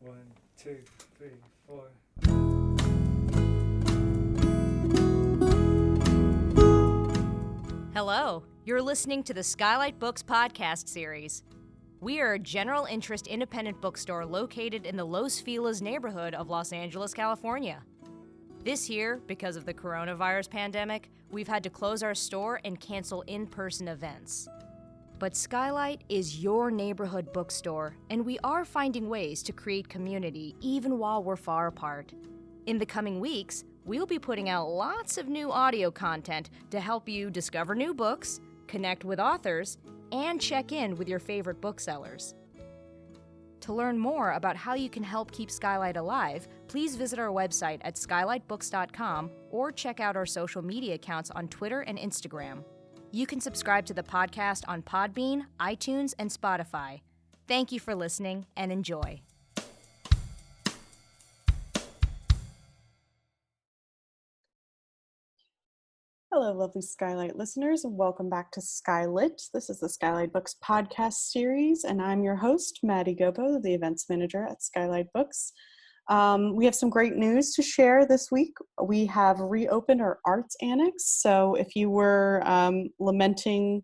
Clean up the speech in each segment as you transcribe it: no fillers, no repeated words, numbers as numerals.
1, 2, 3, 4. Hello, you're listening to the SKYLIT Books podcast series. We are a general interest independent bookstore located in the Los Feliz neighborhood of Los Angeles, California. This year, because of the coronavirus pandemic, we've had to close our store and cancel in-person events. But SKYLIT is your neighborhood bookstore, and we are finding ways to create community even while we're far apart. In the coming weeks, we'll be putting out lots of new audio content to help you discover new books, connect with authors, and check in with your favorite booksellers. To learn more about how you can help keep SKYLIT alive, please visit our website at skylitbooks.com or check out our social media accounts on Twitter and Instagram. You can subscribe to the podcast on Podbean, iTunes, and Spotify. Thank you for listening and enjoy. Hello, lovely SKYLIT listeners, and welcome back to SKYLIT. This is the SKYLIT Books podcast series, and I'm your host, Mandy, the events manager at SKYLIT Books. We have some great news to share this week. We have reopened our arts annex, so if you were lamenting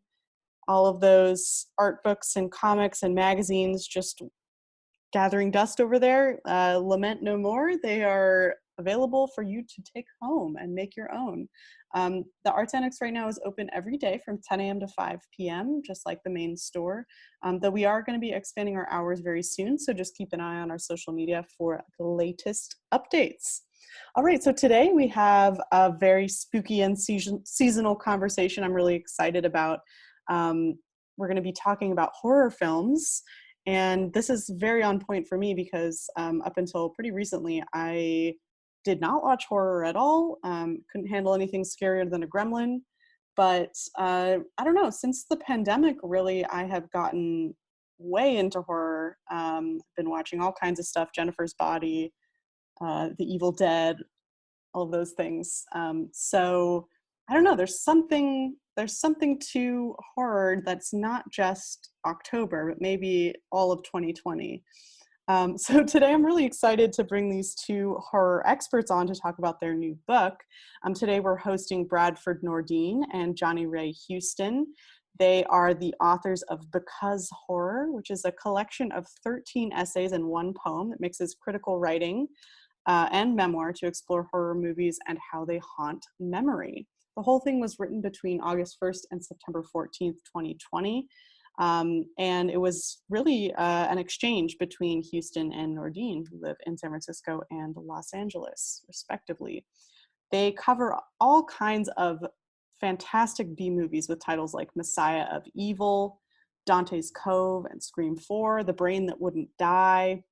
all of those art books and comics and magazines just gathering dust over there, lament no more. They are available for you to take home and make your own. The Arts Annex right now is open every day from 10 a.m. to 5 p.m., just like the main store, though we are going to be expanding our hours very soon, so just keep an eye on our social media for the latest updates. All right, so today we have a very spooky and seasonal conversation I'm really excited about. We're going to be talking about horror films, and this is very on point for me because up until pretty recently, I did not watch horror at all, couldn't handle anything scarier than a gremlin, but I don't know, since the pandemic, really, I have gotten way into horror. Been watching all kinds of stuff, Jennifer's Body, The Evil Dead, all of those things. So I don't know, there's something to horror that's not just October, but maybe all of 2020. So today I'm really excited to bring these two horror experts on to talk about their new book. Today we're hosting Bradford Nordeen and Johnny Ray Huston. They are the authors of Because Horror, which is a collection of 13 essays and one poem that mixes critical writing and memoir to explore horror movies and how they haunt memory. The whole thing was written between August 1st and September 14th, 2020. And it was really an exchange between Huston and Nordeen, who live in San Francisco and Los Angeles, respectively. They cover all kinds of fantastic B movies with titles like Messiah of Evil, Dante's Cove and SCRE4M, The Brain That Wouldn't Die,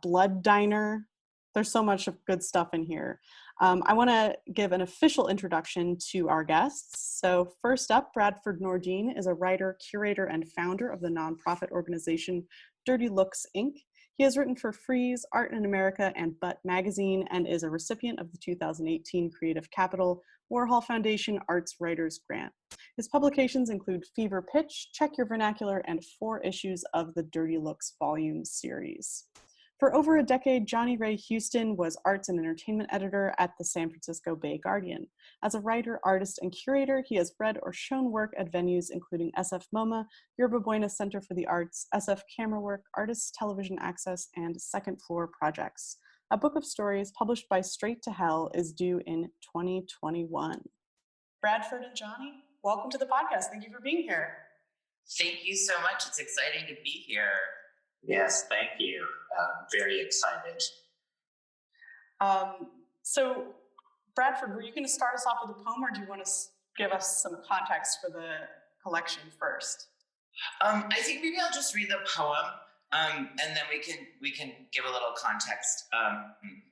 Blood Diner. There's so much good stuff in here. I want to give an official introduction to our guests. So first up, Bradford Nordeen is a writer, curator, and founder of the nonprofit organization Dirty Looks, Inc. He has written for Freeze, Art in America, and Butt Magazine, and is a recipient of the 2018 Creative Capital Warhol Foundation Arts Writers Grant. His publications include Fever Pitch, Check Your Vernacular, and 4 issues of the Dirty Looks volume series. For over a decade, Johnny Ray Huston was arts and entertainment editor at the San Francisco Bay Guardian. As a writer, artist, and curator, he has read or shown work at venues including SF MoMA, Yerba Buena Center for the Arts, SF Camera Work, Artists Television Access, and Second Floor Projects. A book of stories published by Straight to Hell is due in 2021. Bradford and Johnny, welcome to the podcast. Thank you for being here. Thank you so much. It's exciting to be here. Yes, thank you. Very excited. So, Bradford, were you going to start us off with a poem, or do you want to give us some context for the collection first? I think maybe I'll just read the poem, and then we can give a little context.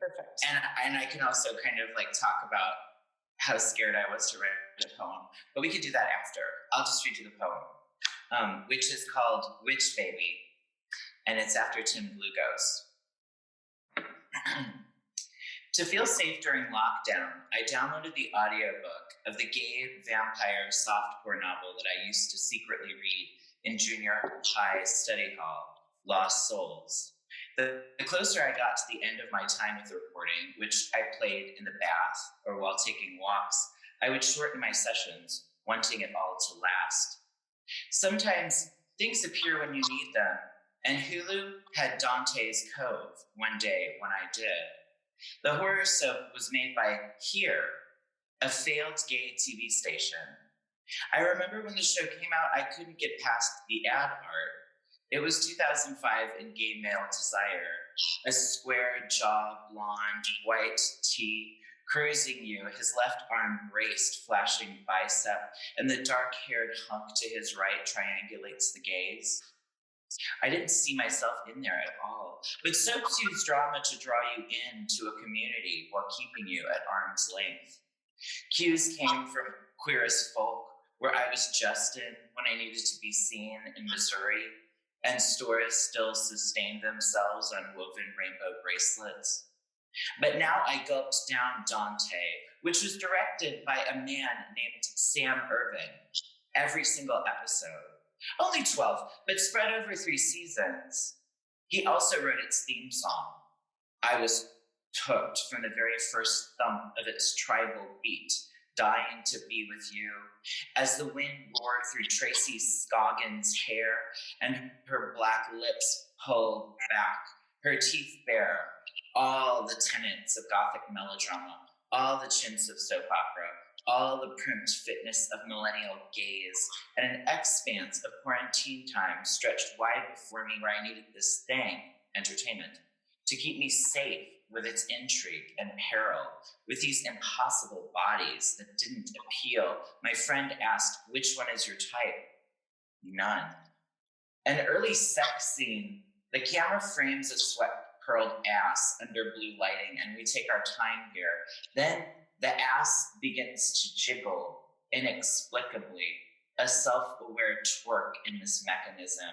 Perfect. And I can also kind of like talk about how scared I was to write the poem, but we could do that after. I'll just read you the poem, which is called Witch Baby. And it's after Tim Blugos. To feel safe during lockdown, I downloaded the audiobook of the gay vampire softcore novel that I used to secretly read in junior high study hall, Lost Souls. The closer I got to the end of my time with the recording, which I played in the bath or while taking walks, I would shorten my sessions, wanting it all to last. Sometimes things appear when you need them, and Hulu had Dante's Cove one day when I did. The horror soap was made by Here, a failed gay TV station. I remember when the show came out, I couldn't get past the ad art. It was 2005 in gay male desire, a square jaw, blonde, white tee, cruising you, his left arm braced, flashing bicep, and the dark-haired hunk to his right triangulates the gaze. I didn't see myself in there at all, but soaps use drama to draw you into a community while keeping you at arm's length. Cues came from Queer as Folk, where I was just in when I needed to be seen in Missouri, and stores still sustained themselves on woven rainbow bracelets. But now I gulped down Dante, which was directed by a man named Sam Irvin, every single episode. Only 12, but spread over 3 seasons. He also wrote its theme song. I was hooked from the very first thump of its tribal beat, dying to be with you, as the wind roared through Tracy Scoggins' hair and her black lips pulled back, her teeth bare, all the tenets of Gothic melodrama, all the chintz of soap opera, all the primed fitness of millennial gaze, and an expanse of quarantine time stretched wide before me where I needed this thing, entertainment, to keep me safe with its intrigue and peril, with these impossible bodies that didn't appeal. My friend asked, which one is your type? None. An early sex scene. The camera frames a sweat-curled ass under blue lighting, and we take our time here. Then the ass begins to jiggle inexplicably, a self-aware twerk in this mechanism.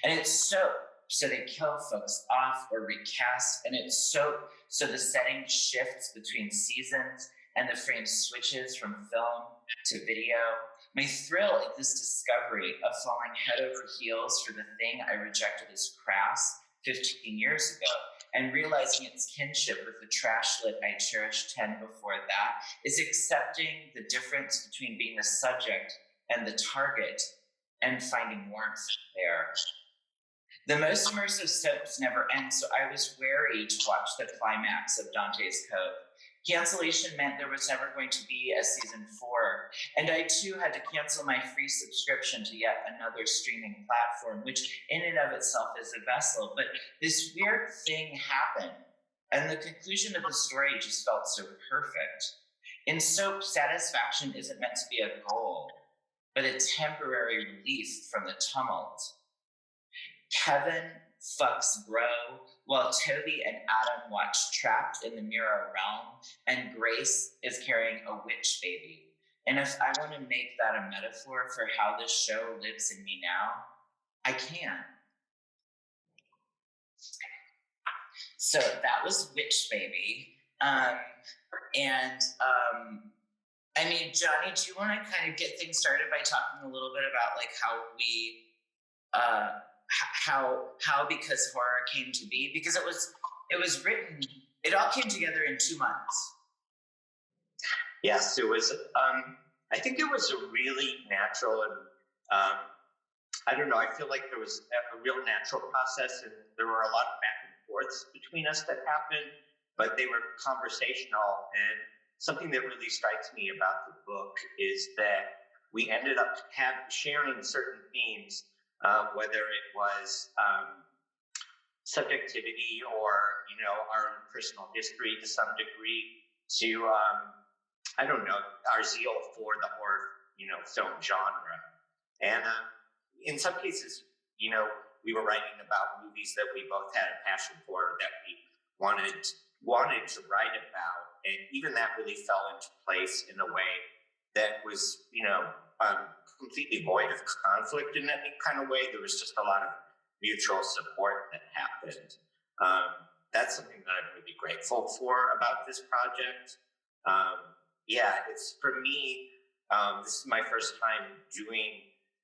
And it's soap, so they kill folks off or recast, and it's soap, so the setting shifts between seasons and the frame switches from film to video. My thrill at this discovery of falling head over heels for the thing I rejected as crass 15 years ago, and realizing its kinship with the trash lit I cherished 10 before that, is accepting the difference between being the subject and the target and finding warmth there. The most immersive soaps never end, so I was wary to watch the climax of Dante's Cove. Cancellation meant there was never going to be a season 4, and I too had to cancel my free subscription to yet another streaming platform, which in and of itself is a vessel. But this weird thing happened, and the conclusion of the story just felt so perfect. In soap, satisfaction isn't meant to be a goal, but a temporary relief from the tumult. Kevin fucks Bro while Toby and Adam watch Trapped in the Mirror Realm, and Grace is carrying a witch baby. And if I want to make that a metaphor for how this show lives in me now, I can. So that was Witch Baby. I mean, Johnny, do you want to kind of get things started by talking a little bit about like how we, how because horror came to be? Because it was written, it all came together in 2 months. Yes, it was. I think it was a really natural and I don't know. I feel like there was a real natural process, and there were a lot of back and forths between us that happened, but they were conversational. And something that really strikes me about the book is that we ended up sharing certain themes, whether it was subjectivity or our own personal history to some degree, to I don't know, our zeal for the horror film genre. And in some cases, we were writing about movies that we both had a passion for, that we wanted to write about, and even that really fell into place in a way that was completely void of conflict in any kind of way. There was just a lot of mutual support that happened. That's something that I'm really grateful for about this project. It's for me, this is my first time doing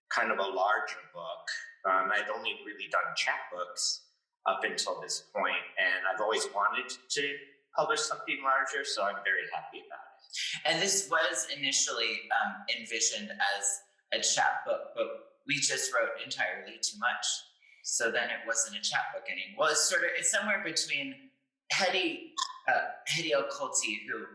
kind of a larger book. I'd only really done chapbooks, up until this point, and I've always wanted to publish something larger, so I'm very happy about it. And this was initially envisioned as a chapbook, but we just wrote entirely too much. So then it wasn't a chapbook anymore. Well, it's somewhere between Hedi El Kholti, who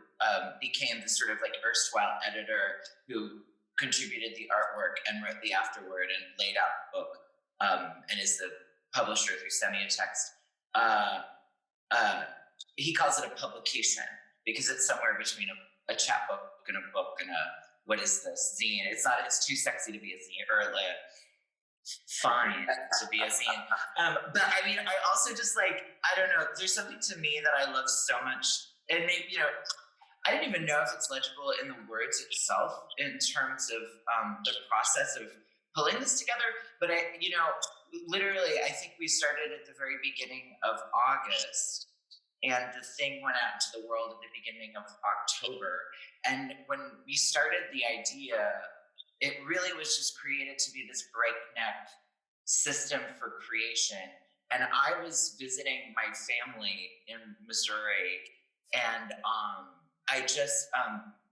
became the sort of like erstwhile editor who contributed the artwork and wrote the afterword and laid out the book, and is the publisher through Semiotext. He calls it a publication because it's somewhere between a chapbook and a book and a, what is this, zine. It's too sexy to be a zine, or like fine to be a zine. But I mean, I also just like, I don't know, there's something to me that I love so much. And maybe, you know, I didn't even know if it's legible in the words itself in terms of the process of pulling this together. But literally, I think we started at the very beginning of August, and the thing went out into the world at the beginning of October. And when we started the idea, it really was just created to be this breakneck system for creation. And I was visiting my family in Missouri, and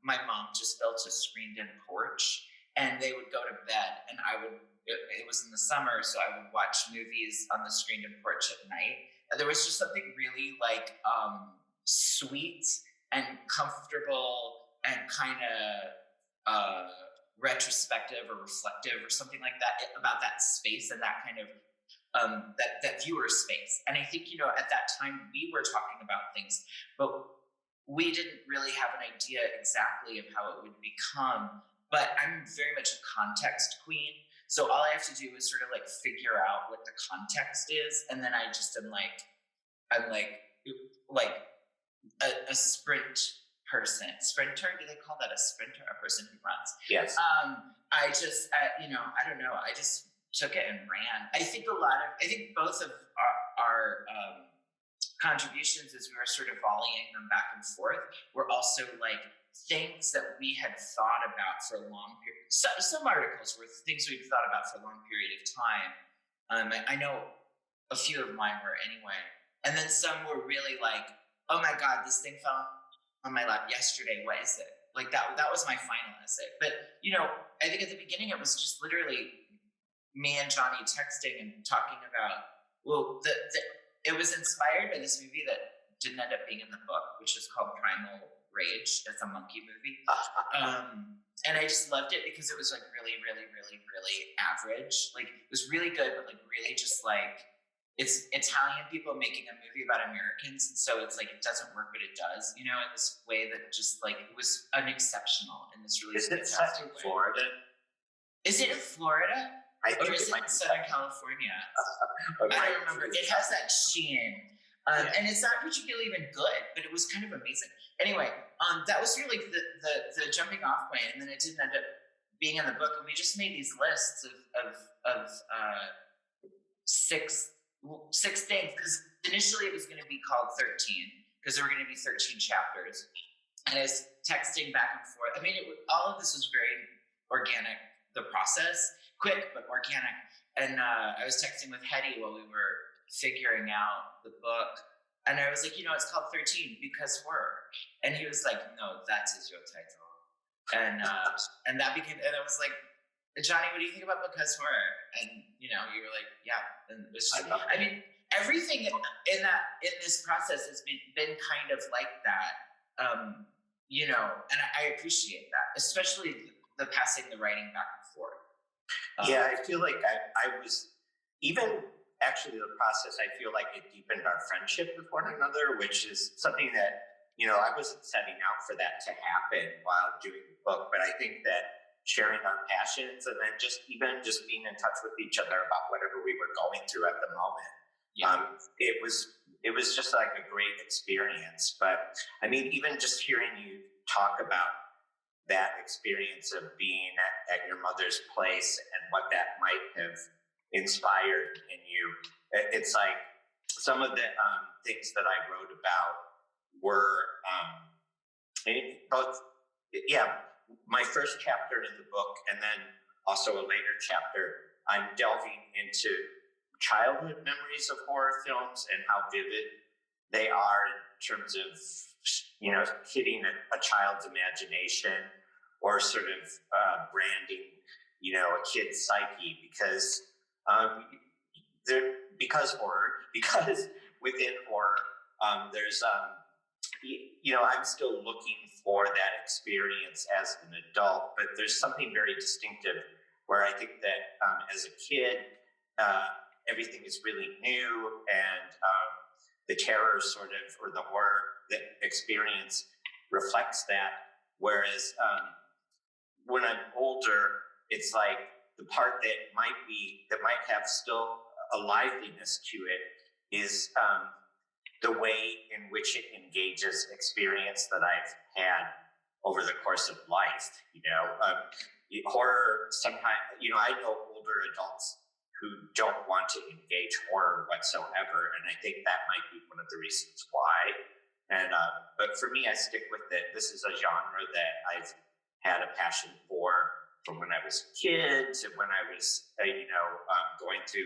my mom just built a screened-in porch, and they would go to bed, and it was in the summer, so I would watch movies on the screened-in porch at night. And there was just something really like sweet and comfortable and kind of retrospective or reflective or something like that about that space and that kind of that viewer space. And I think, you know, at that time we were talking about things, but we didn't really have an idea exactly of how it would become. But I'm very much a context queen. So all I have to do is sort of like figure out what the context is. And then I just am like a sprint person. Sprinter? Do they call that a sprinter? A person who runs? Yes. I just, I don't know. I just took it and ran. I think both of our contributions, as we were sort of volleying them back and forth, were also like things that we had thought about for a long period. Some articles were things we'd thought about for a long period of time. I know a few of mine were anyway. And then some were really like, oh my God, this thing fell on my lap yesterday. What is it? Like that was my final essay. But, you know, I think at the beginning it was just literally me and Johnny texting and talking about, well, it was inspired by this movie that didn't end up being in the book, which is called Primal Rage. It's a monkey movie. And I just loved it because it was like really, really, really, really average. Like it was really good, but like really just like, it's Italian people making a movie about Americans. And so it's like, it doesn't work, but it does, you know, in this way that just like, it was unexceptional in this really fantastic way. Florida? Is it in Florida? Or is it in Southern California? I don't remember. It has that sheen. And it's not particularly even good, but it was kind of amazing. Anyway, that was really the jumping off point, and then it didn't end up being in the book. And we just made these lists of six things, because initially it was going to be called 13, because there were going to be 13 chapters. And I was texting back and forth. I mean, all of this was very organic. The process, quick but organic. And I was texting with Hedi while we were figuring out the book, and I was like, you know, it's called 13 because we're. And he was like, no, that is your title. And that became. And I was like, Johnny, what do you think about because we're? And you know, you were like, yeah. And it was just, I mean, everything in this process has been kind of like that. You know, and I appreciate that, especially the passing the writing back and forth. Yeah, I feel like I was, even actually the process, I feel like it deepened our friendship with one another, which is something that, you know, I wasn't setting out for that to happen while doing the book, but I think that sharing our passions and then just being in touch with each other about whatever we were going through at the moment, it was just like a great experience. But I mean, even just hearing you talk about that experience of being at your mother's place and what that might have inspired in you. It's like some of the things that I wrote about were my first chapter in the book, and then also a later chapter, I'm delving into childhood memories of horror films and how vivid they are in terms of, you know, hitting a child's imagination or sort of branding, you know, a kid's psyche, because because within horror, there's you know, I'm still looking for that experience as an adult, but there's something very distinctive where I think that as a kid, everything is really new, and the terror sort of, or the horror that experience reflects that. Whereas when I'm older, it's like the part that might have still a liveliness to it is the way in which it engages experience that I've had over the course of life. You know, horror sometimes, you know, I know older adults who don't want to engage horror whatsoever, and I think that might be one of the reasons why. And but for me, I stick with it. This is a genre that I've had a passion for from when I was a kid to when I was, you know, going to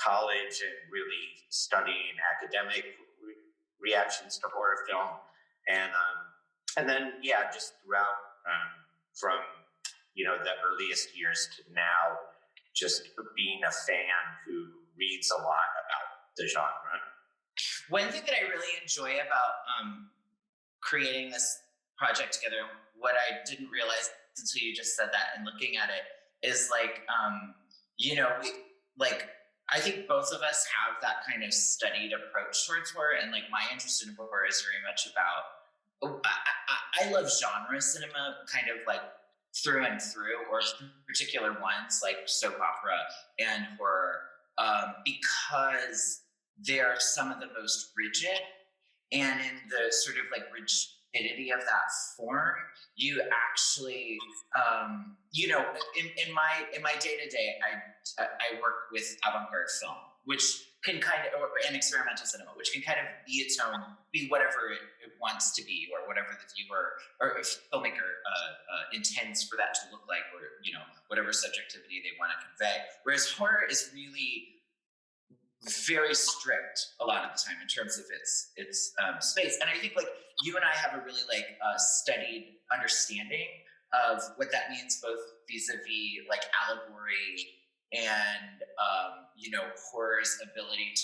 college and really studying academic reactions to horror film, and then just throughout from, you know, the earliest years to now, just being a fan who reads a lot about the genre. One thing that I really enjoy about creating this project together, what I didn't realize until you just said that and looking at it, is like, you know, I think both of us have that kind of studied approach towards horror, and like my interest in horror is very much about, I love genre cinema kind of like through and through, or particular ones like soap opera and horror, because they're some of the most rigid, and in the sort of like rigidity of that form, you actually, you know, in my day-to-day, I work with avant-garde film, which can kind of, and experimental cinema, which can kind of be its own, be whatever it wants to be, or whatever the viewer or filmmaker intends for that to look like, or, you know, whatever subjectivity they want to convey. Whereas horror is really very strict a lot of the time in terms of its space. And I think like you and I have a really like studied understanding of what that means, both vis-a-vis like allegory and you know, horror's ability to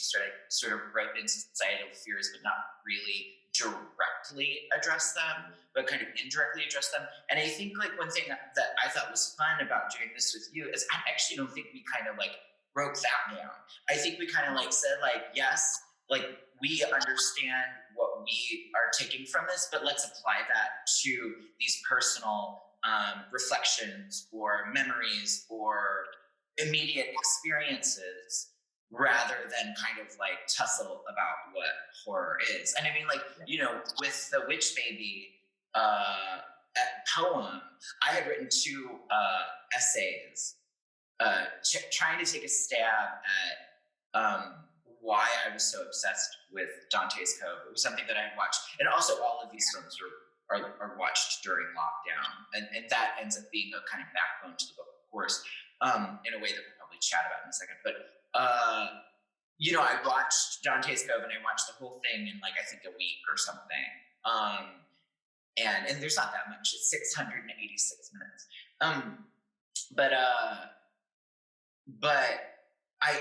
sort of rope in societal fears, but not really directly address them, but kind of indirectly address them. And I think like one thing that I thought was fun about doing this with you is I actually don't think we kind of like broke that down. I think we kind of like said like, yes, like we understand what we are taking from this, but let's apply that to these personal reflections or memories or immediate experiences, rather than kind of like tussle about what horror is. And I mean, like, you know, with the Witch Baby poem, I had written 2 essays trying to take a stab at why I was so obsessed with Dante's Cove. It was something that I had watched, and also all of these films are watched during lockdown, and that ends up being a kind of backbone to the book, of course, in a way that we'll probably chat about in a second. But you know, I watched Dante's Cove, and I watched the whole thing in like I think a week or something. And there's not that much; it's 686 minutes. But I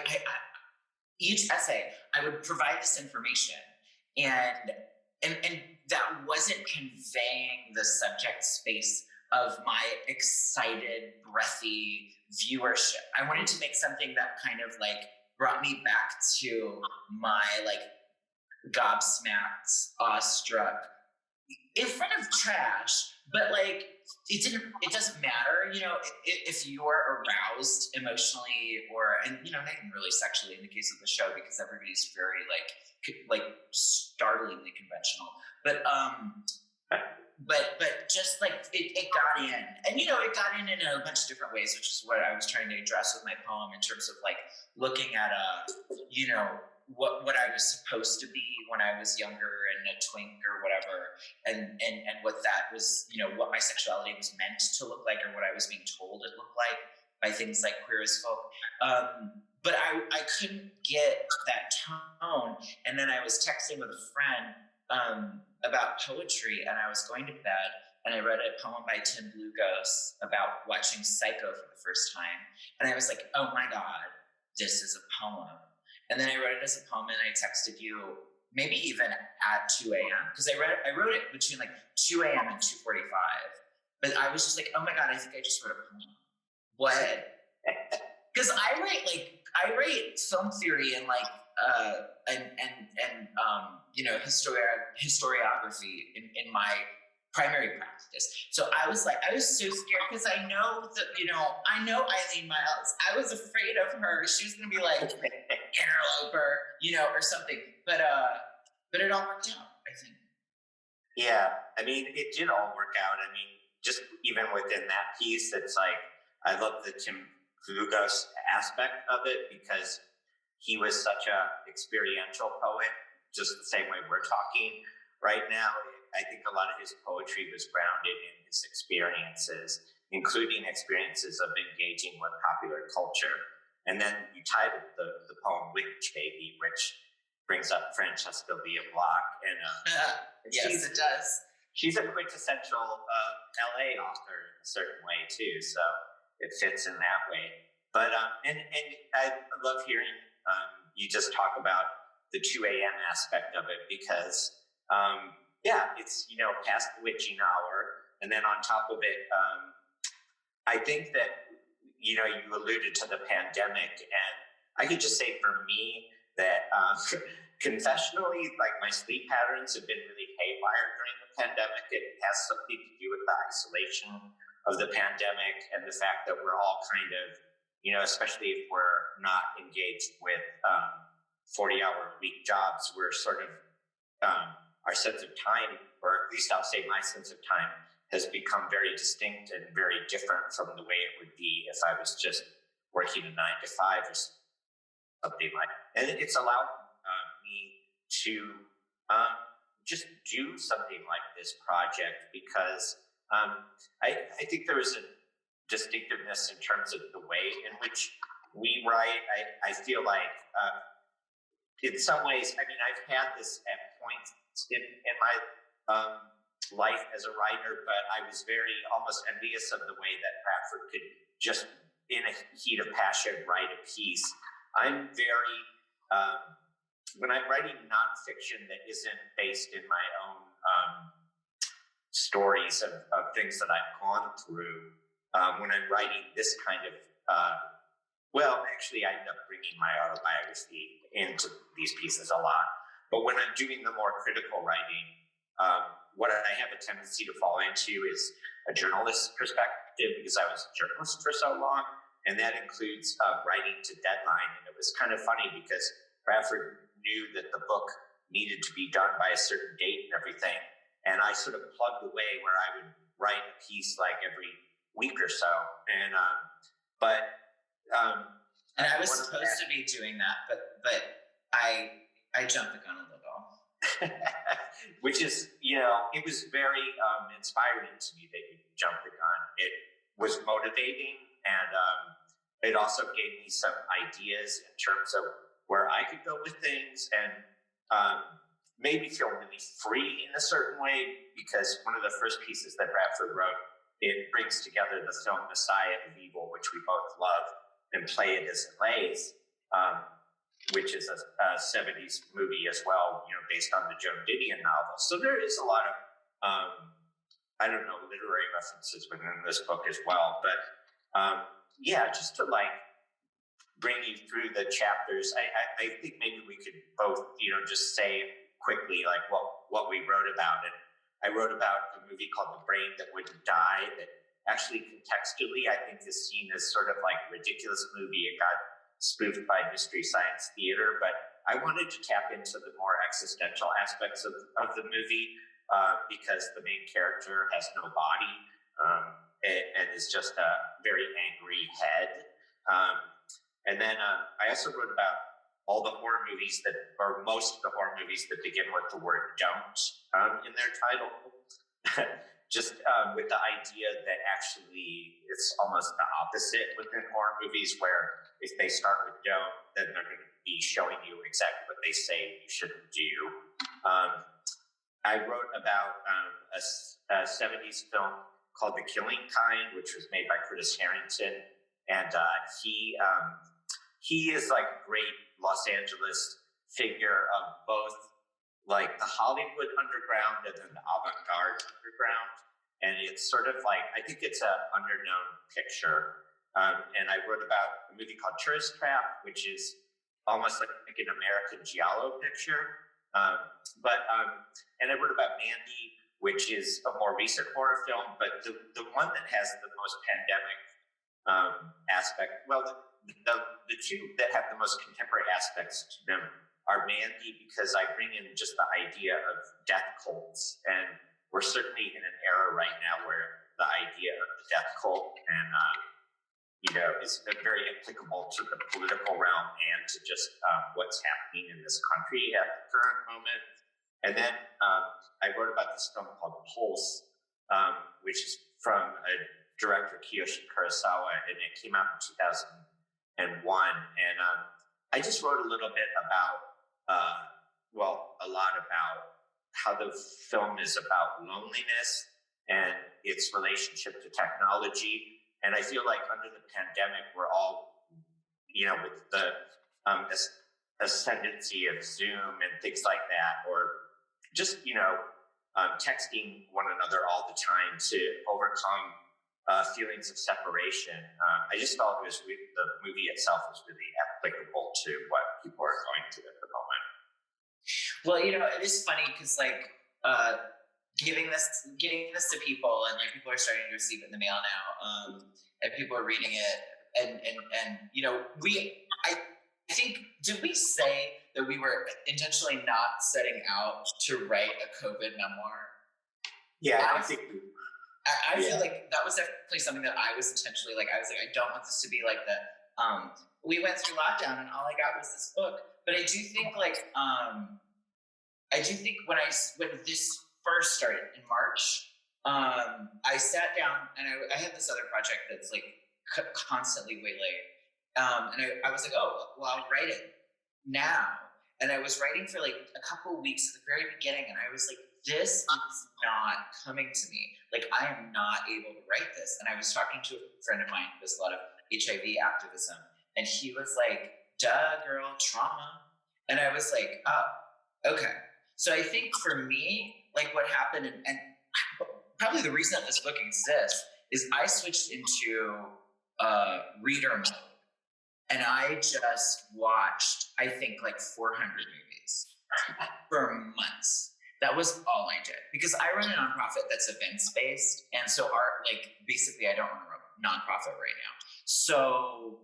each essay I would provide this information, and that wasn't conveying the subject space of my excited, breathy viewership. I wanted to make something that kind of like brought me back to my like gobsmacked, awestruck, in front of trash, but like it doesn't matter, you know, if you're aroused emotionally and, you know, not even really sexually in the case of the show, because everybody's very like startlingly conventional, but just like it got in, and, you know, it got in a bunch of different ways, which is what I was trying to address with my poem in terms of like looking at you know, what I was supposed to be when I was younger and a twink or whatever, and what that was, you know, what my sexuality was meant to look like, or what I was being told it looked like by things like Queer as Folk. but I couldn't get that tone. And then I was texting with a friend about poetry, and I was going to bed, and I read a poem by Tim Blugos about watching Psycho for the first time. And I was like, oh my God, this is a poem. And then I wrote it as a poem, and I texted you maybe even at 2 a.m. because I wrote it between like 2 a.m. and 2:45. But I was just like, oh my God, I think I just wrote a poem. What? Because I write film theory and like historiography in my primary practice. So I was so scared because I know Eileen Miles. I was afraid of her. She was gonna be like interloper, or something. But it all worked out, I think. Yeah, I mean, it did all work out. I mean, just even within that piece, it's like I love the Tim Blugos aspect of it because he was such a experiential poet, just the same way we're talking right now. I think a lot of his poetry was grounded in his experiences, including experiences of engaging with popular culture. And then you titled the poem Witch Baby, which brings up Francesca Lia Block. And yes, it does. She's a quintessential LA author in a certain way too, so it fits in that way. But and I love hearing you just talk about the 2 a.m. aspect of it because it's past the witching hour, and then on top of it, I think that you alluded to the pandemic, and I could just say for me that confessionally, like my sleep patterns have been really haywire during the pandemic. It has something to do with the isolation of the pandemic and the fact that we're all kind of, especially if we're not engaged with 40-hour-a-week jobs, we're sort of, our sense of time, or at least I'll say my sense of time, has become very distinct and very different from the way it would be if I was just working a 9-to-5 or something like that. And it's allowed me to just do something like this project because I think there is a distinctiveness in terms of the way in which we write. I feel like in some ways, I mean, I've had this at points in my life as a writer, but I was very almost envious of the way that Bradford could just in a heat of passion write a piece. I'm very, when I'm writing nonfiction that isn't based in my own stories of things that I've gone through, when I'm writing this kind of, actually I end up bringing my autobiography into these pieces a lot. But when I'm doing the more critical writing, what I have a tendency to fall into is a journalist's perspective because I was a journalist for so long. And that includes writing to deadline. And it was kind of funny because Bradford knew that the book needed to be done by a certain date and everything. And I sort of plugged away where I would write a piece like every week or so. And and I was supposed to be doing that, but I jumped the gun a little. Which is, it was very inspiring to me that you jumped the gun. It was motivating, and it also gave me some ideas in terms of where I could go with things, and made me feel really free in a certain way, because one of the first pieces that Bradford wrote, it brings together the film Messiah of Evil, which we both love, and Play It As It Lays, which is a 70s movie as well, based on the Joan Didion novel. So there is a lot of, literary references within this book as well. But just to bring you through the chapters, I think maybe we could both, just say quickly what we wrote about. And I wrote about a movie called The Brain That Wouldn't Die that actually contextually I think is seen as sort of ridiculous movie. It got spoofed by Mystery Science Theater, but I wanted to tap into the more existential aspects of the movie because the main character has no body and is just a very angry head. And then I also wrote about all the horror movies or most of the horror movies that begin with the word "don't" in their title. just with the idea that actually it's almost the opposite within horror movies, where if they start with don't, then they're going to be showing you exactly what they say you shouldn't do. I wrote about a 70s film called The Killing Kind, which was made by Harrington, and he is like a great Los Angeles figure of both like the Hollywood underground and then the avant-garde underground. And it's sort of like, I think it's an underknown picture. And I wrote about a movie called Tourist Trap, which is almost like an American giallo picture. And I wrote about Mandy, which is a more recent horror film, but the one that has the most pandemic aspect, well, the two that have the most contemporary aspects to them are Mandy, because I bring in just the idea of death cults. And we're certainly in an era right now where the idea of the death cult and, is very applicable to the political realm and to just what's happening in this country at the current moment. And then I wrote about this film called Pulse, which is from a director, Kiyoshi Kurosawa, and it came out in 2001. And I just wrote a little bit about, a lot about how the film is about loneliness and its relationship to technology. And I feel like under the pandemic, we're all, with the ascendancy of Zoom and things like that, or just, texting one another all the time to overcome feelings of separation. I just felt the movie itself was really applicable to what people are going through at the moment. Well, it is funny because getting this to people, and like people are starting to receive it in the mail now, and people are reading it, and I think, did we say that we were intentionally not setting out to write a COVID memoir? Yeah, I think. I feel like that was definitely something that I was intentionally I don't want this to be like the we went through lockdown and all I got was this book. But I do think when this first started in March, I sat down and I had this other project that's constantly waylaid. And I was like, oh, well, I'll write it now. And I was writing for a couple of weeks at the very beginning, and I was like, this is not coming to me. I am not able to write this. And I was talking to a friend of mine who does a lot of HIV activism, and he was like, duh, girl, trauma. And I was like, oh, okay. So I think for me, what happened, and probably the reason that this book exists, is I switched into reader mode. And I just watched, I think, 400 movies for months. That was all I did, because I run a nonprofit that's events-based. And so basically I don't run a nonprofit right now. So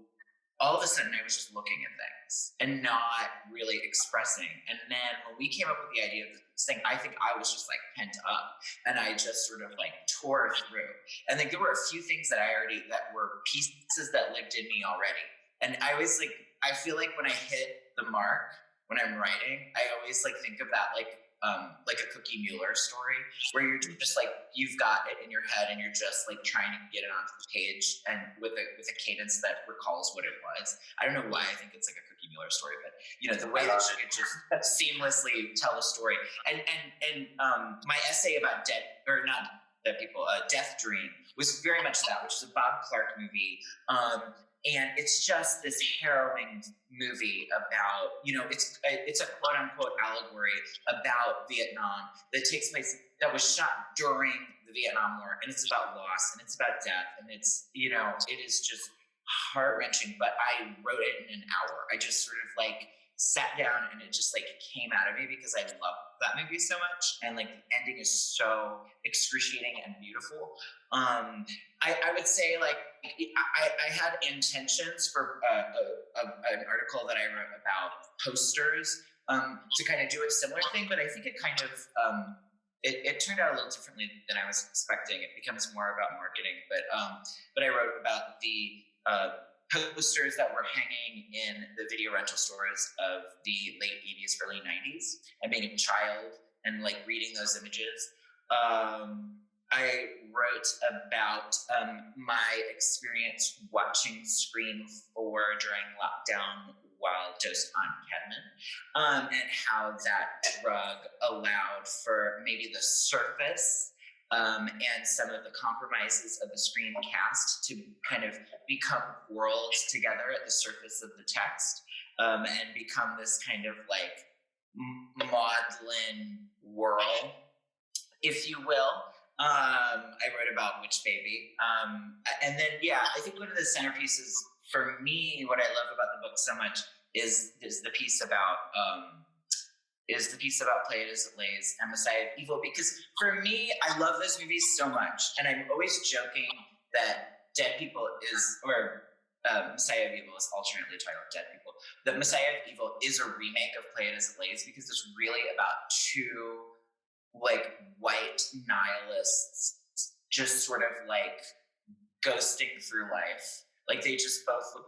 all of a sudden I was just looking at things and not really expressing. And then when we came up with the idea of this thing, I think I was just pent up, and I just sort of tore through. And there were a few things that that were pieces that lived in me already. And I always I feel like when I hit the mark, when I'm writing, I always think of that a Cookie Mueller story, where you're just you've got it in your head and you're just trying to get it onto the page, and with a cadence that recalls what it was. I don't know why I think it's a Cookie Mueller story, but the way that you could just seamlessly tell a story. And my essay about Deathdream was very much that, which is a Bob Clark movie. And it's just this harrowing movie about, it's a quote unquote allegory about Vietnam that takes place, that was shot during the Vietnam War. And it's about loss, and it's about death. And it's, it is just heart wrenching, but I wrote it in an hour. I just sort of sat down, and it just came out of me because I love that movie so much. And the ending is so excruciating and beautiful. I would say I had intentions for an article that I wrote about posters to kind of do a similar thing, but I think it kind of it turned out a little differently than I was expecting. It becomes more about marketing, but I wrote about the posters that were hanging in the video rental stores of the late 80s, early 90s, and being a child and reading those images. I wrote about my experience watching Scream 4 during lockdown while dosed on ketamine, and how that drug allowed for maybe the surface and some of the compromises of the Scream cast to kind of become worlds together at the surface of the text, and become this kind of like maudlin whirl, if you will. I wrote about Witch Baby. And then, I think one of the centerpieces for me, what I love about the book so much is the piece about Play It As It Lays and Messiah of Evil, because for me, I love those movies so much. And I'm always joking that Dead People is, or Messiah of Evil is alternately titled Dead People, that Messiah of Evil is a remake of Play It As It Lays, because it's really about two like white nihilists just sort of like ghosting through life. Like they just both look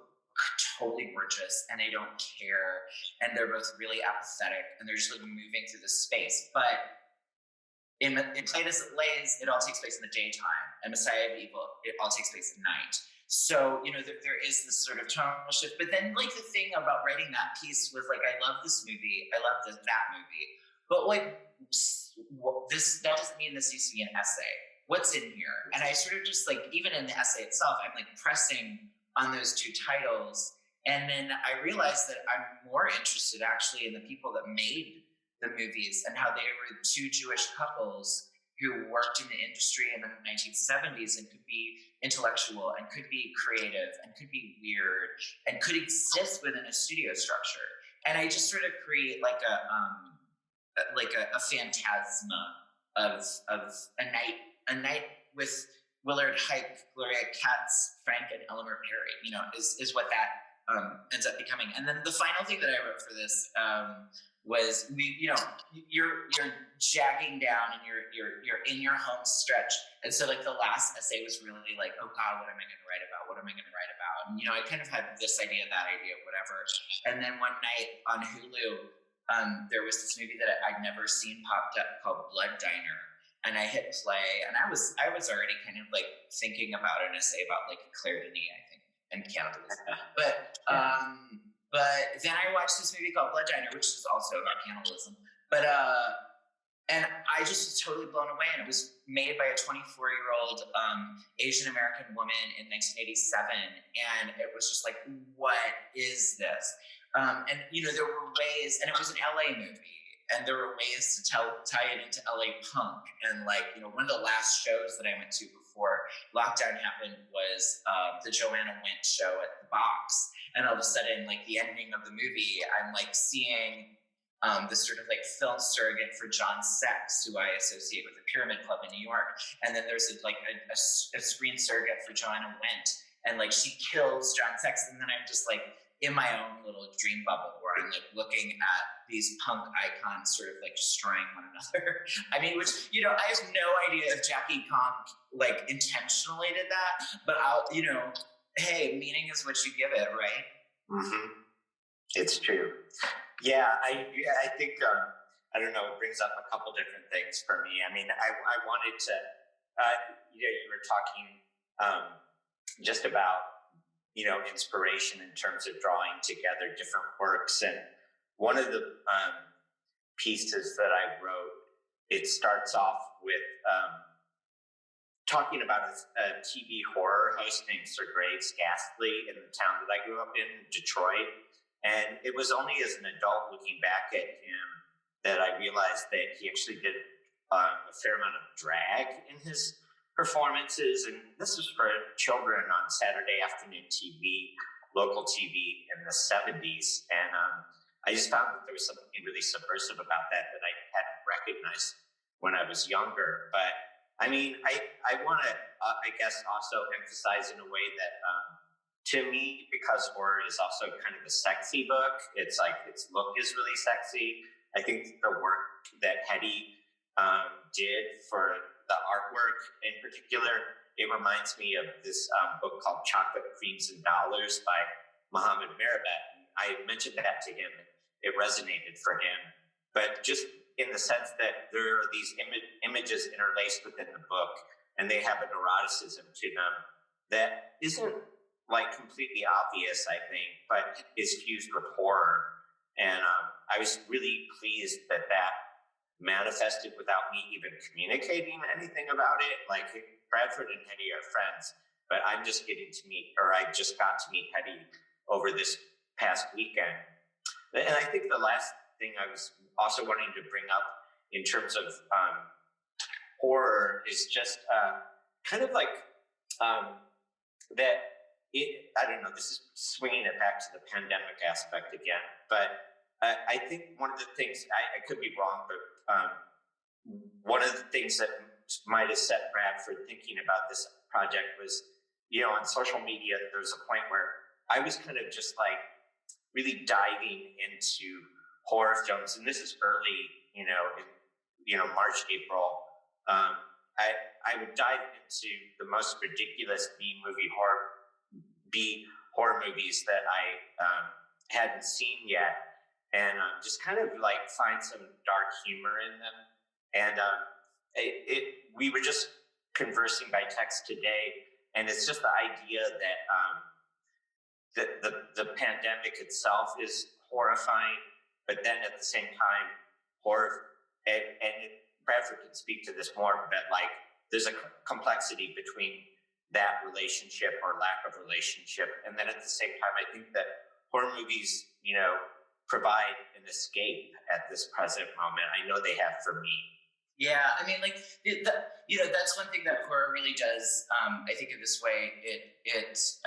totally gorgeous and they don't care, and they're both really apathetic, and they're just like moving through this space. But in Play It As It Lays, it all takes place in the daytime, and Messiah of Evil, it all takes place at night. So, there is this sort of tonal shift. But then, like, the thing about writing that piece was, like, I love this movie. I love that movie. But, like, that doesn't mean this needs to be an essay. What's in here? And I sort of just, like, even in the essay itself, I'm, like, pressing on those two titles. And then I realized that I'm more interested, actually, in the people that made the movies and how they were two Jewish couples who worked in the industry in the 1970s and could be intellectual and could be creative and could be weird and could exist within a studio structure. And I just sort of create like a phantasma of a night with Willard Huyck, Gloria Katz, Frank, and Eleanor Perry, is what that ends up becoming. And then the final thing that I wrote for this was you're jagging down and you're in your home stretch, and so like the last essay was really like, oh God, what am I going to write about? What am I going to write about? And I kind of had this idea, that idea, whatever. And then one night on Hulu, there was this movie that I'd never seen popped up called Blood Diner, and I hit play, and I was already kind of like thinking about an essay about like Claire Denis, I think, and cannibalism, But then I watched this movie called Blood Diner, which is also about cannibalism. But and I just was totally blown away. And it was made by a 24-year-old Asian American woman in 1987, and it was just like, what is this? And there were ways, and it was an LA movie, and there were ways to tie it into LA punk. And like, one of the last shows that I went to before lockdown happened was the Joanna Went show at the Box. And all of a sudden, like the ending of the movie, I'm like seeing this sort of like film surrogate for John Sex, who I associate with the Pyramid Club in New York. And then there's a screen surrogate for Joanna Went, and like she kills John Sex. And then I'm just like in my own little dream bubble where I'm like looking at these punk icons sort of like destroying one another. I mean, which, I have no idea if Jackie Kong like intentionally did that, but hey, meaning is what you give it, right? Mm-hmm. It's true. Yeah, I think, I don't know, it brings up a couple different things for me. I mean, I wanted to, you were talking just about, inspiration in terms of drawing together different works. And one of the pieces that I wrote, it starts off with talking about a TV horror host named Sir Graves Ghastly in the town that I grew up in, Detroit. And it was only as an adult looking back at him that I realized that he actually did a fair amount of drag in his performances. And this was for children on Saturday afternoon TV, local TV in the 70s. And I just found that there was something really subversive about that I hadn't recognized when I was younger. But I mean, I want to, I guess, also emphasize in a way that, to me, because horror is also kind of a sexy book, it's like its look is really sexy. I think the work that Hedi did for the artwork in particular, it reminds me of this book called Chocolate, Creams, and Dollars by Mohammed Merabet. I mentioned that to him. It resonated for him. But just in the sense that there are these images interlaced within the book and they have a neuroticism to them that isn't like completely obvious, I think, but is fused with horror. And I was really pleased that manifested without me even communicating anything about it. Like Bradford and Hedi are friends, but I just got to meet Hedi over this past weekend. And I think the last thing I was also wanting to bring up in terms of horror is just kind of like that. I don't know, this is swinging it back to the pandemic aspect again, but I think one of the things, I could be wrong, but one of the things that might have set Bradford thinking about this project was, on social media, there was a point where I was kind of just like really diving into horror films, and this is early, March, April. I would dive into the most ridiculous B horror movies that I hadn't seen yet, and just kind of like find some dark humor in them. And we were just conversing by text today, and it's just the idea that the pandemic itself is horrifying, but then at the same time, horror, and Bradford can speak to this more, but like there's a complexity between that relationship or lack of relationship. And then at the same time, I think that horror movies, provide an escape at this present moment. I know they have for me. Yeah, I mean, like, that's one thing that horror really does. I think in this way, it's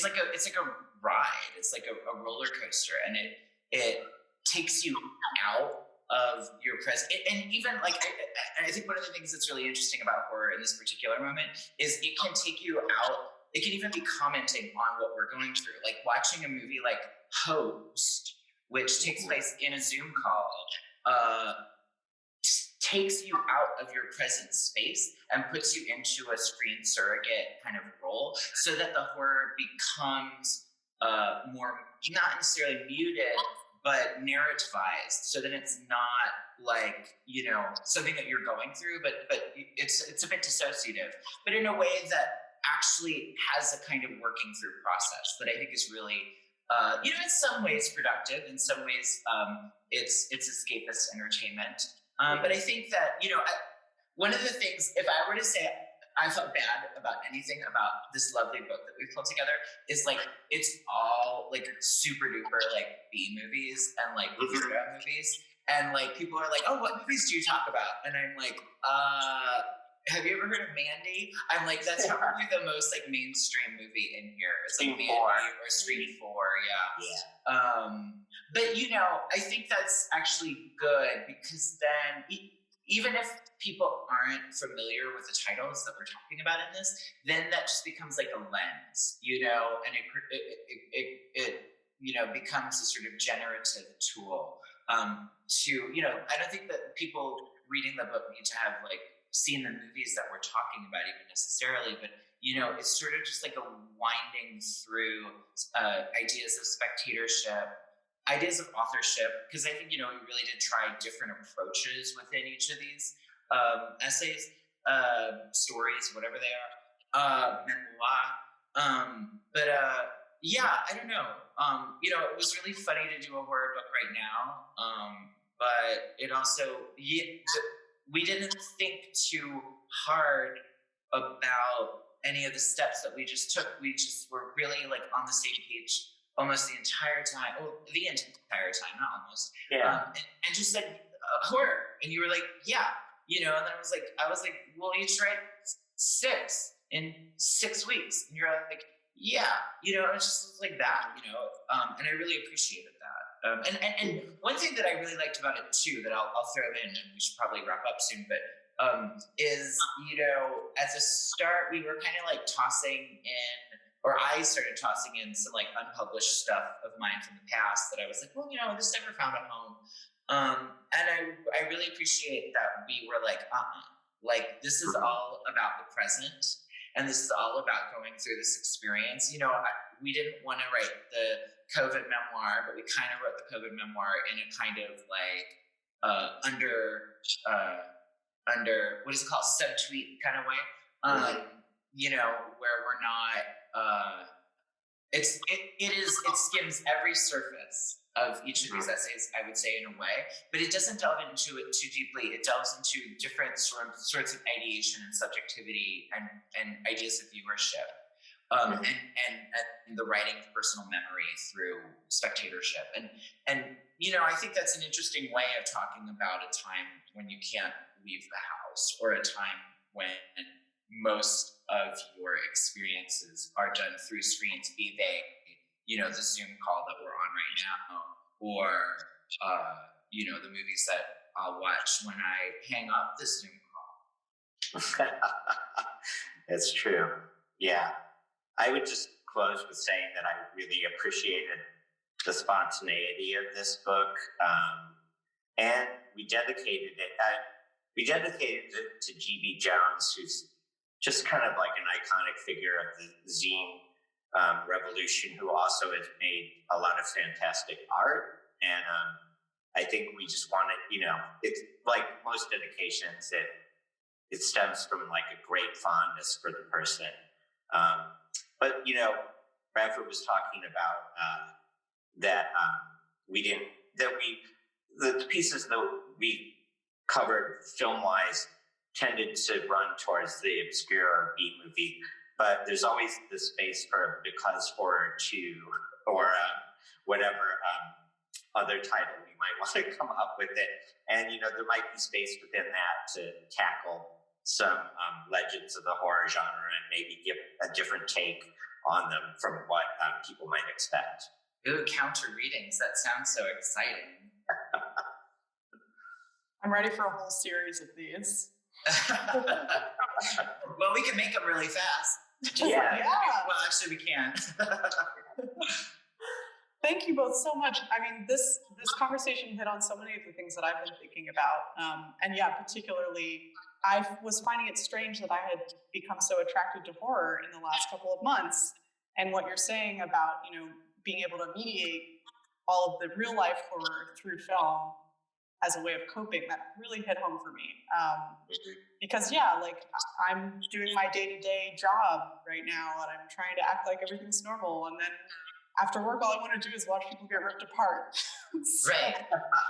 like a ride. It's like a roller coaster, and it takes you out of your present. And even like, I think one of the things that's really interesting about horror in this particular moment is it can take you out. It can even be commenting on what we're going through, like watching a movie like Host, which takes place in a Zoom call. Takes you out of your present space and puts you into a screen surrogate kind of role, so that the horror becomes more, not necessarily muted, but narrativized, so that it's not like, something that you're going through, but it's a bit dissociative, but in a way that actually has a kind of working through process that I think is really, in some ways productive, in some ways it's escapist entertainment. But I think that, one of the things, if I were to say I felt bad about anything about this lovely book that we've pulled together, is like, it's all like super duper like B movies and like weirdo movies. And like, people are like, oh, what movies do you talk about? And I'm like, have you ever heard of Mandy? I'm like, that's probably the most like mainstream movie in here. It's like Mandy or Scream 4, yeah. But I think that's actually good, because then even if people aren't familiar with the titles that we're talking about in this, then that just becomes like a lens, and it becomes a sort of generative tool to, I don't think that people reading the book need to have like seen the movies that we're talking about even necessarily, but it's sort of just like a winding through ideas of spectatorship, ideas of authorship, because I think we really did try different approaches within each of these essays, stories, whatever they are, memoir, but I don't know, it was really funny to do a horror book right now, but it also, we didn't think too hard about any of the steps that we just took. We just were really like on the same page almost the entire time. Well, the entire time, not almost. Yeah. And just said horror, and you were like, yeah, and then I was like, well, you tried 6 in 6 weeks, and you're like, yeah, it's just like that, and I really appreciated that. And one thing that I really liked about it too, that I'll throw in, and we should probably wrap up soon, but is, at the start we were kind of like tossing in, or I started tossing in some like unpublished stuff of mine from the past that I was like, well, this never found a home. And I really appreciate that we were like, like this is all about the present, and this is all about going through this experience. We didn't want to write the COVID memoir, but we kind of wrote the COVID memoir in a kind of like under, what is it called, subtweet kind of way, you know, where we're not, it skims every surface of each of these essays, I would say, in a way, but it doesn't delve into it too deeply. It delves into different sorts of ideation and subjectivity and ideas of viewership, and the writing of personal memory through spectatorship. And you know, I think that's an interesting way of talking about a time when you can't leave the house, or a time when most of your experiences are done through screens, be they, you know, the Zoom call that we're on right now, or, you know, the movies that I'll watch when I hang up the Zoom call. It's true. Yeah. I would just close with saying that I really appreciated the spontaneity of this book. And we dedicated it to G.B. Jones, who's just kind of like an iconic figure of the zine revolution, who also has made a lot of fantastic art. And I think we just wanted, you know, it's like most dedications, it stems from like a great fondness for the person. But, you know, Bradford was talking about that the pieces that we covered film-wise tended to run towards the obscure or B-movie, but there's always the space for because horror 2 or whatever other title we might want to come up with it. And, you know, there might be space within that to tackle some legends of the horror genre and maybe give a different take on them from what people might expect. Ooh, counter readings. That sounds so exciting. I'm ready for a whole series of these. Well, we can make them really fast. Yeah. Well, actually, we can. Thank you both so much. I mean, this conversation hit on so many of the things that I've been thinking about. And yeah, particularly, I was finding it strange that I had become so attracted to horror in the last couple of months. And what you're saying about, you know, being able to mediate all of the real life horror through film as a way of coping, that really hit home for me. Because yeah, like I'm doing my day-to-day job right now and I'm trying to act like everything's normal. And then after work, all I want to do is watch people get ripped apart. So.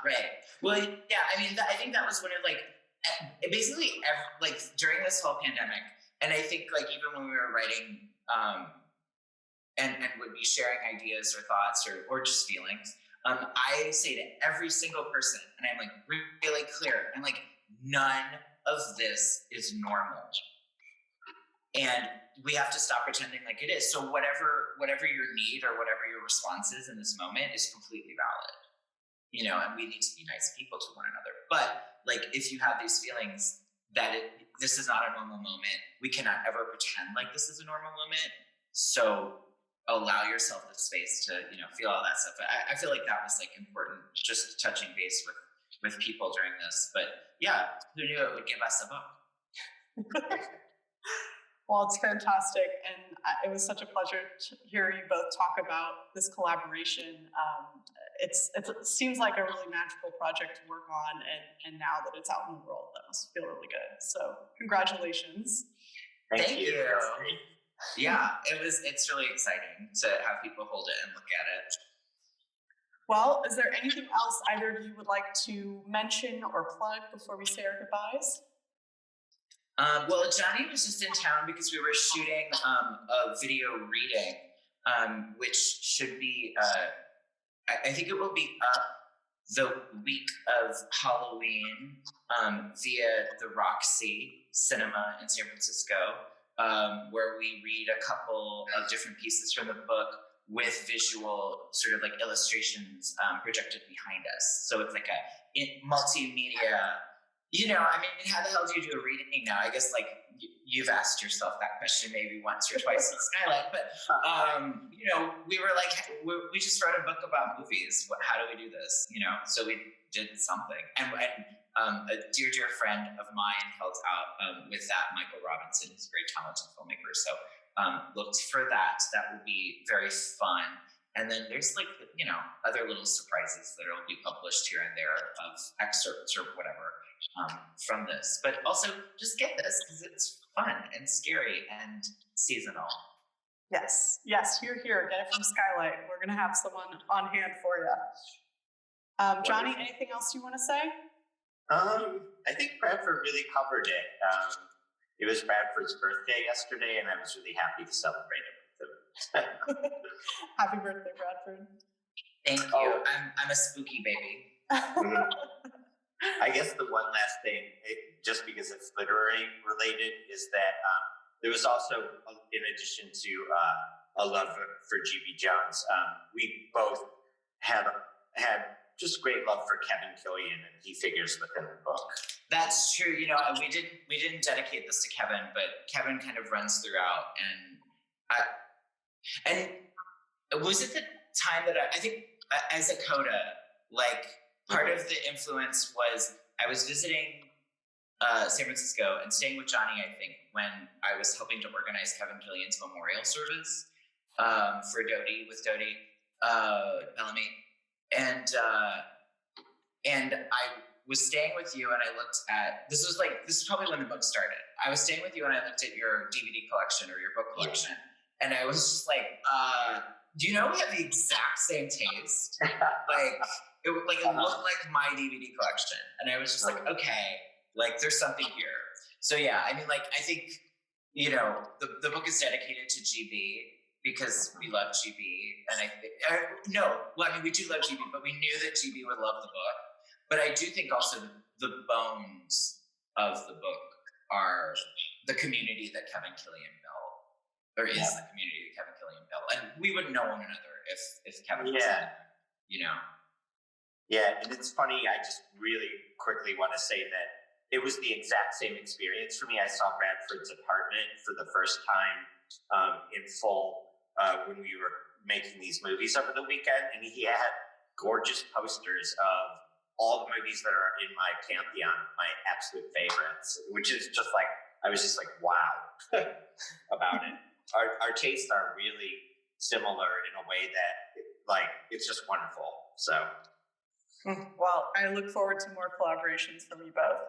Right. Well, yeah, I mean, I think that was one of like, basically like during this whole pandemic, and I think like even when we were writing and would be sharing ideas or thoughts or just feelings, I say to every single person, and I'm like really clear, I'm like, none of this is normal. And we have to stop pretending like it is. So whatever your need or whatever your response is in this moment is completely valid. You know, and we need to be nice people to one another. But like, if you have these feelings that this is not a normal moment, we cannot ever pretend like this is a normal moment. So allow yourself the space to, you know, feel all that stuff. I feel like that was like important, just touching base with people during this. But yeah, who knew it would give us a book? Well, it's fantastic. And it was such a pleasure to hear you both talk about this collaboration. It seems like a really magical project to work on. And now that it's out in the world, that must feel really good. So congratulations. Thank you. Yeah, it's really exciting to have people hold it and look at it. Well, is there anything else either of you would like to mention or plug before we say our goodbyes? Well, Johnny was just in town because we were shooting a video reading, which should be, I think it will be up the week of Halloween via the Roxy Cinema in San Francisco, where we read a couple of different pieces from the book with visual sort of like illustrations projected behind us. So it's like a multimedia. You know, I mean, how the hell do you do a reading now? I guess, like, you've asked yourself that question maybe once or twice in Skylight, but, you know, we were like, we just wrote a book about movies. How do we do this? You know, so we did something. And a dear friend of mine helped out with that, Michael Robinson, who's a very talented filmmaker. So looked for that. That will be very fun. And then there's like, other little surprises that will be published here and there of excerpts or whatever from this. But also just get this because it's fun and scary and seasonal. Yes, hear. Get it from SKYLIT. We're going to have someone on hand for you. Johnny, anything else you want to say? I think Bradford really covered it. It was Bradford's birthday yesterday, and I was really happy to celebrate it with him. Happy birthday, Bradford. Thank you. I'm a spooky baby. I guess the one last thing, just because it's literary related, is that there was also, in addition to a love for G.B. Johns, we both had just great love for Kevin Killian, and he figures within the book. That's true. We didn't dedicate this to Kevin, but Kevin kind of runs throughout, and was it the time that I think as a coda, like part of the influence was I was visiting San Francisco and staying with Johnny, I think, when I was helping to organize Kevin Killian's memorial service for Dodie Bellamy. And I was staying with you and I looked at, this is probably when the book started. I was staying with you and I looked at your DVD collection or your book collection. And I was just like, do you know we have the exact same taste? It looked like my DVD collection. And I was just like, okay, there's something here. So yeah, I think, the book is dedicated to GB because we love GB. And we do love GB, but we knew that GB would love the book. But I do think also the bones of the book are the community that Kevin Killian built, or is the community that Kevin Killian built. And we wouldn't know one another if Kevin was there, Yeah, and it's funny, I just really quickly want to say that it was the exact same experience for me. I saw Bradford's apartment for the first time in full when we were making these movies over the weekend, and he had gorgeous posters of all the movies that are in my pantheon, my absolute favorites, which is just I was just wow about it. Our tastes are really similar in a way that it's just wonderful. So, well, I look forward to more collaborations from you both.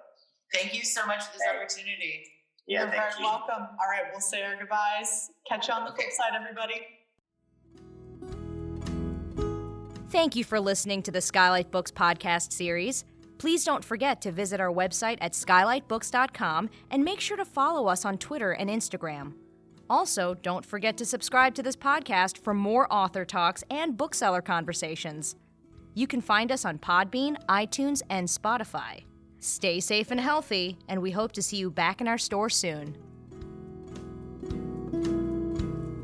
Thank you so much for this opportunity. Yeah, You're very welcome. All right, we'll say our goodbyes. Catch you on the flip side, everybody. Thank you for listening to the SKYLIT Books podcast series. Please don't forget to visit our website at skylitbooks.com and make sure to follow us on Twitter and Instagram. Also, don't forget to subscribe to this podcast for more author talks and bookseller conversations. You can find us on Podbean, iTunes, and Spotify. Stay safe and healthy, and we hope to see you back in our store soon.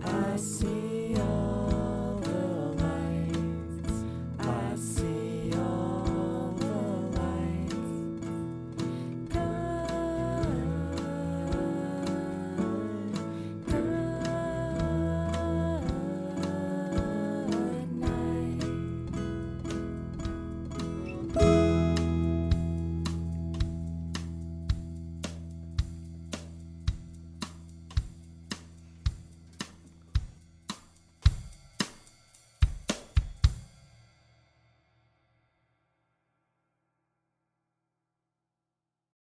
I see